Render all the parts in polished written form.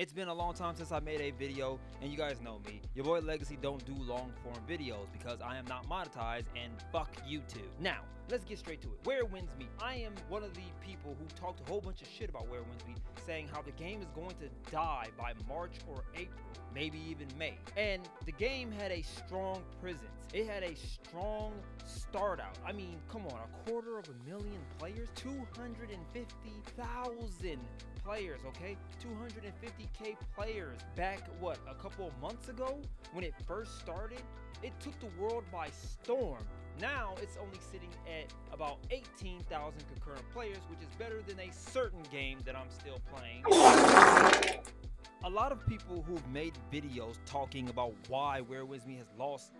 It's been a long time since I made a video, and you guys know me. Your boy Legacy don't do long form videos because I am not monetized, and fuck YouTube. Now, let's get straight to it. Where Winds Meet. I am one of the people who talked a whole bunch of shit about Where Winds Meet, saying how the game is going to die by March or April, maybe even May. And the game had a strong presence. It had a strong start out. I mean, come on, 250,000 players, 250,000 players, okay? 250k players back, what, a couple of months ago when it first started? It took the world by storm. Now it's only sitting at about 18,000 concurrent players, which is better than a certain game that I'm still playing. A lot of people who've made videos talking about why Where Winds Meet has lost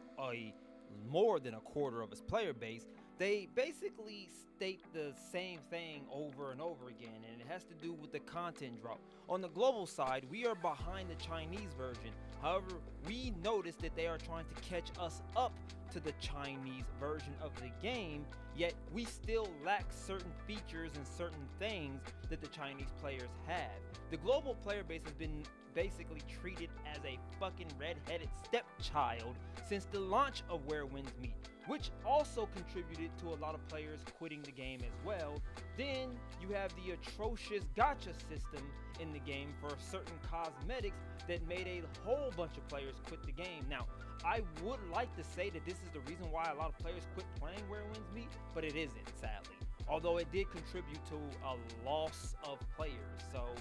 more than a quarter of its player base, they basically state the same thing over and over again, and it has to do with the content drop. On the global side, we are behind the Chinese version. However, we noticed that they are trying to catch us up to the Chinese version of the game, yet we still lack certain features and certain things that the Chinese players have. The global player base has been basically treated as a fucking red-headed stepchild since the launch of Where Winds Meet, which also contributed to a lot of players quitting the game as well. Then you have the atrocious gacha system in the game for certain cosmetics that made a whole bunch of players quit the game. Now, I would like to say that this is the reason why a lot of players quit playing Where Winds Meet, but it isn't, sadly. Although it did contribute to a loss of players. So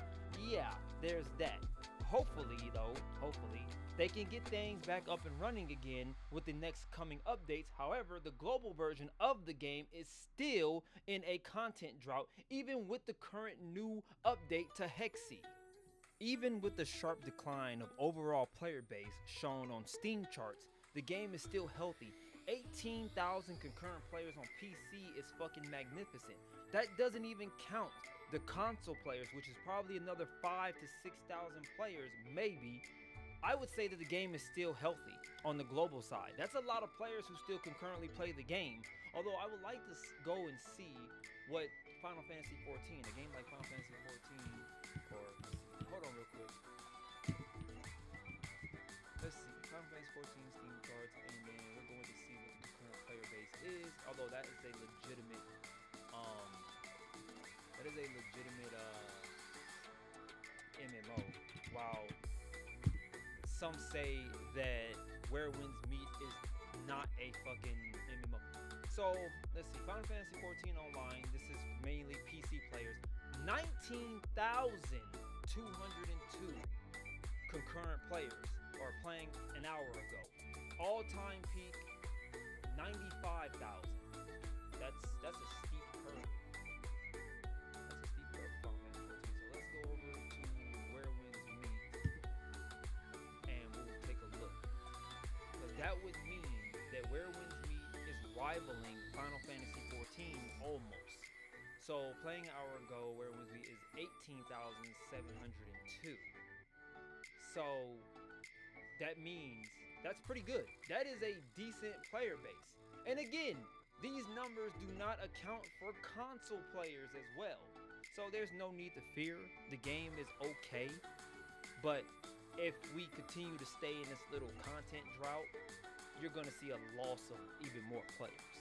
yeah, there's that. Hopefully, they can get things back up and running again with the next coming updates. However, the global version of the game is still in a content drought, even with the current new update to Hexy. Even with the sharp decline of overall player base shown on Steam charts, the game is still healthy. 18,000 concurrent players on PC is fucking magnificent. That doesn't even count the console players, which is probably another 5,000 to 6,000 players, maybe. I would say that the game is still healthy on the global side. That's a lot of players who still concurrently play the game. Although I would like to go and see what Final Fantasy 14, a game like Final Fantasy 14, or hold on real quick. Let's see, Final Fantasy 14 Steam charts, and then we're going to see what the concurrent player base is. Although that is a legitimate, MMO. While some say that Where Winds Meet is not a fucking MMO. So let's see, Final Fantasy 14 Online. This is mainly PC players. 19,202 concurrent players are playing an hour ago. All-time peak 95,000. That's a steep curve. That's a steep curve for Final Fantasy 14. So let's go over to Where Winds Meet and we'll take a look. Because that would mean that Where Winds Meet is rivaling Final Fantasy 14 almost. So playing an hour ago, Where Winds Meet is 18,702. So that means that's pretty good. That is a decent player base. And again, these numbers do not account for console players as well. So there's no need to fear. The game is okay. But if we continue to stay in this little content drought, you're going to see a loss of even more players.